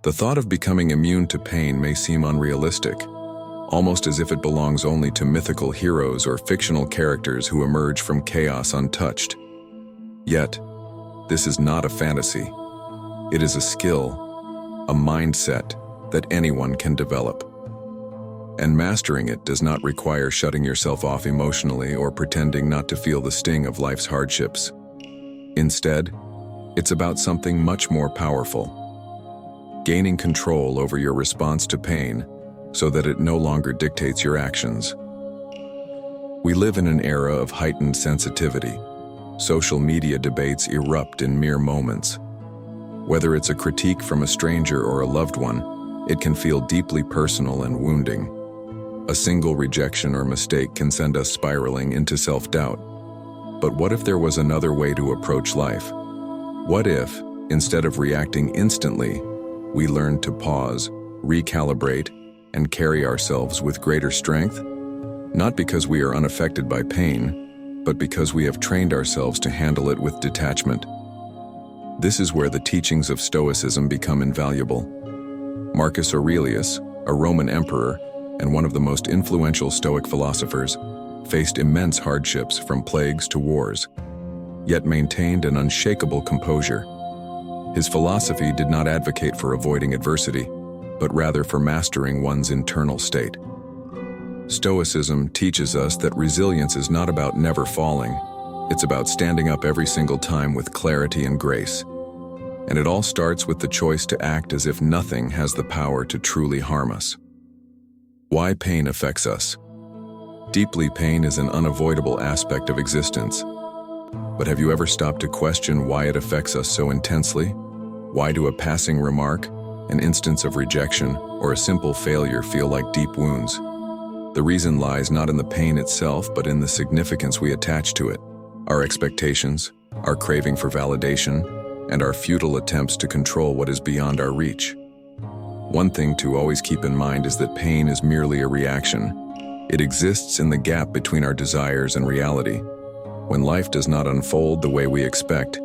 The thought of becoming immune to pain may seem unrealistic, almost as if it belongs only to mythical heroes or fictional characters who emerge from chaos untouched. Yet, this is not a fantasy. It is a skill, a mindset that anyone can develop. And mastering it does not require shutting yourself off emotionally or pretending not to feel the sting of life's hardships. Instead, it's about something much more powerful: gaining control over your response to pain so that it no longer dictates your actions. We live in an era of heightened sensitivity. Social media debates erupt in mere moments. Whether it's a critique from a stranger or a loved one, it can feel deeply personal and wounding. A single rejection or mistake can send us spiraling into self-doubt. But what if there was another way to approach life? What if, instead of reacting instantly, we learned to pause, recalibrate, and carry ourselves with greater strength? Not because we are unaffected by pain, but because we have trained ourselves to handle it with detachment. This is where the teachings of Stoicism become invaluable. Marcus Aurelius, a Roman emperor and one of the most influential Stoic philosophers, faced immense hardships from plagues to wars, yet maintained an unshakable composure. His philosophy did not advocate for avoiding adversity, but rather for mastering one's internal state. Stoicism teaches us that resilience is not about never falling. It's about standing up every single time with clarity and grace. And it all starts with the choice to act as if nothing has the power to truly harm us. Why pain affects us? Deeply, pain is an unavoidable aspect of existence. But have you ever stopped to question why it affects us so intensely? Why do a passing remark, an instance of rejection, or a simple failure feel like deep wounds? The reason lies not in the pain itself, but in the significance we attach to it. Our expectations, our craving for validation, and our futile attempts to control what is beyond our reach. One thing to always keep in mind is that pain is merely a reaction. It exists in the gap between our desires and reality. When life does not unfold the way we expect,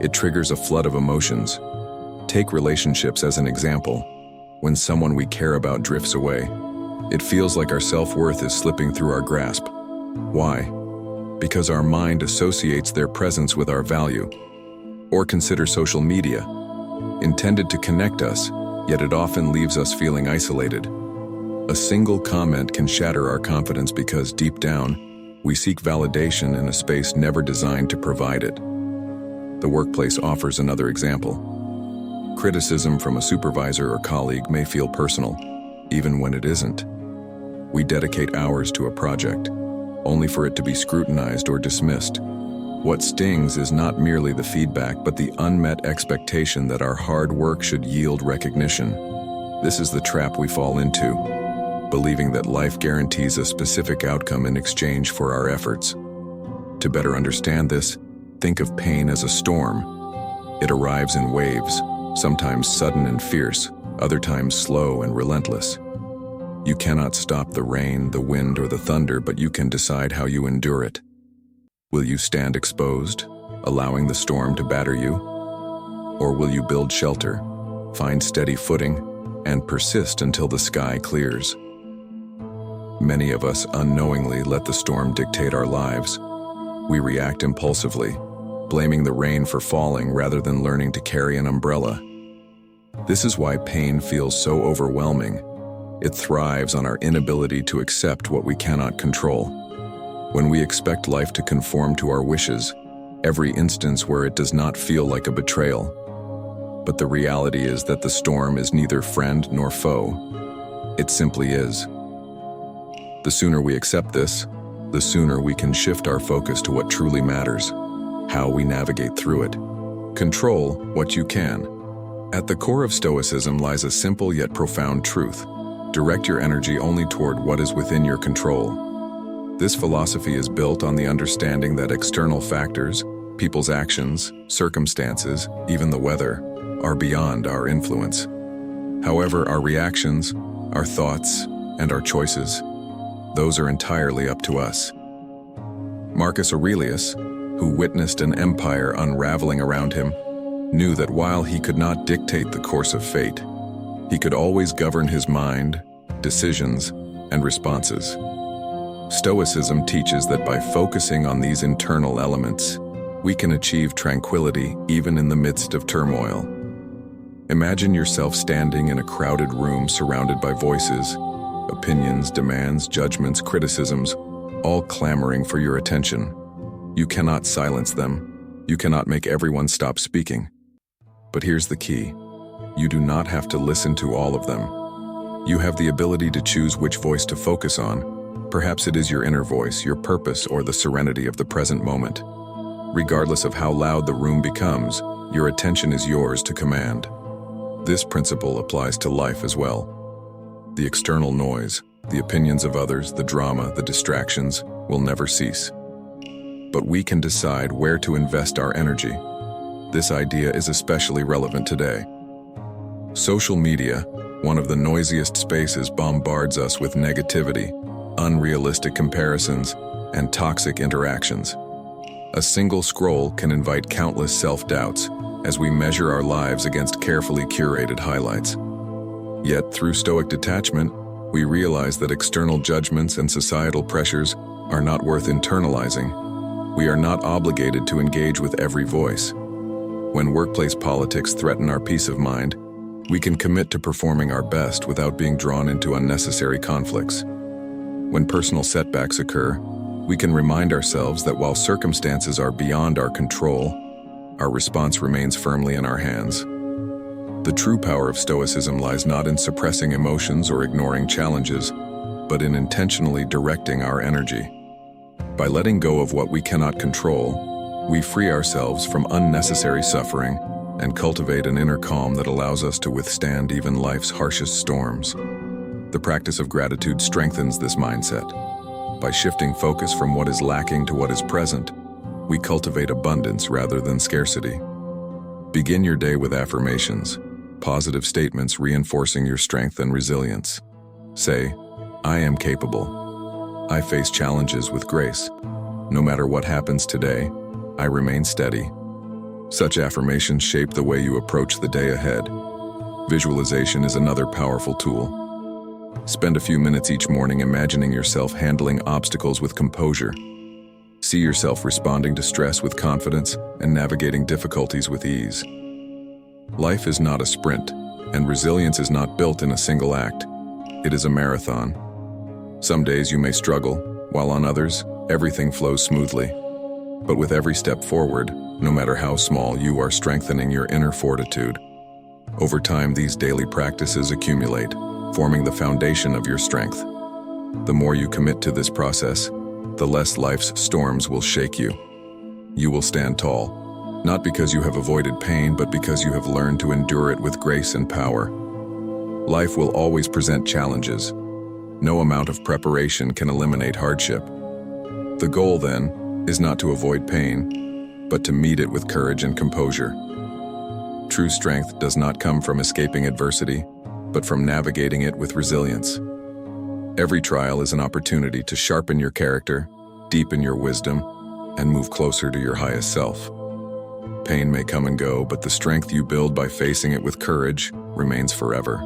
it triggers a flood of emotions. Take relationships as an example. When someone we care about drifts away, it feels like our self-worth is slipping through our grasp. Why? Because our mind associates their presence with our value. Or consider social media. Intended to connect us, yet it often leaves us feeling isolated. A single comment can shatter our confidence because deep down, we seek validation in a space never designed to provide it. The workplace offers another example. Criticism from a supervisor or colleague may feel personal, even when it isn't. We dedicate hours to a project, only for it to be scrutinized or dismissed. What stings is not merely the feedback, but the unmet expectation that our hard work should yield recognition. This is the trap we fall into, believing that life guarantees a specific outcome in exchange for our efforts. To better understand this, think of pain as a storm. It arrives in waves, sometimes sudden and fierce, other times slow and relentless. You cannot stop the rain, the wind, or the thunder, but you can decide how you endure it. Will you stand exposed, allowing the storm to batter you? Or will you build shelter, find steady footing, and persist until the sky clears? Many of us unknowingly let the storm dictate our lives. We react impulsively, blaming the rain for falling rather than learning to carry an umbrella. This is why pain feels so overwhelming. It thrives on our inability to accept what we cannot control. When we expect life to conform to our wishes, every instance where it does not feel like a betrayal. But the reality is that the storm is neither friend nor foe. It simply is. The sooner we accept this, the sooner we can shift our focus to what truly matters, how we navigate through it. Control what you can. At the core of Stoicism lies a simple yet profound truth. Direct your energy only toward what is within your control. This philosophy is built on the understanding that external factors, people's actions, circumstances, even the weather, are beyond our influence. However, our reactions, our thoughts, and our choices, those are entirely up to us. Marcus Aurelius, who witnessed an empire unraveling around him, knew that while he could not dictate the course of fate, He could always govern his mind, decisions, and responses. Stoicism teaches that by focusing on these internal elements, we can achieve tranquility even in the midst of turmoil. Imagine yourself standing in a crowded room surrounded by voices, opinions, demands, judgments, criticisms, all clamoring for your attention. You cannot silence them. You cannot make everyone stop speaking. But here's the key. You do not have to listen to all of them. You have the ability to choose which voice to focus on. Perhaps it is your inner voice, your purpose, or the serenity of the present moment. Regardless of how loud the room becomes, your attention is yours to command. This principle applies to life as well. The external noise, the opinions of others, the drama, the distractions will never cease. But we can decide where to invest our energy. This idea is especially relevant today. Social media, one of the noisiest spaces, bombards us with negativity, unrealistic comparisons, and toxic interactions. A single scroll can invite countless self-doubts as we measure our lives against carefully curated highlights. Yet, through Stoic detachment, we realize that external judgments and societal pressures are not worth internalizing. We are not obligated to engage with every voice. When workplace politics threaten our peace of mind, we can commit to performing our best without being drawn into unnecessary conflicts. When personal setbacks occur, we can remind ourselves that while circumstances are beyond our control, our response remains firmly in our hands. The true power of Stoicism lies not in suppressing emotions or ignoring challenges, but in intentionally directing our energy. By letting go of what we cannot control, we free ourselves from unnecessary suffering and cultivate an inner calm that allows us to withstand even life's harshest storms. The practice of gratitude strengthens this mindset. By shifting focus from what is lacking to what is present, we cultivate abundance rather than scarcity. Begin your day with affirmations, positive statements reinforcing your strength and resilience. Say, "I am capable. I face challenges with grace. No matter what happens today, I remain steady." Such affirmations shape the way you approach the day ahead. Visualization is another powerful tool. Spend a few minutes each morning imagining yourself handling obstacles with composure. See yourself responding to stress with confidence and navigating difficulties with ease. Life is not a sprint, and resilience is not built in a single act. It is a marathon. Some days you may struggle, while on others, everything flows smoothly. But with every step forward, no matter how small, you are strengthening your inner fortitude. Over time, these daily practices accumulate, forming the foundation of your strength. The more you commit to this process, the less life's storms will shake you. You will stand tall, not because you have avoided pain, but because you have learned to endure it with grace and power. Life will always present challenges. No amount of preparation can eliminate hardship. The goal, then, is not to avoid pain, but to meet it with courage and composure. True strength does not come from escaping adversity, but from navigating it with resilience. Every trial is an opportunity to sharpen your character, deepen your wisdom, and move closer to your highest self. Pain may come and go, but the strength you build by facing it with courage remains forever.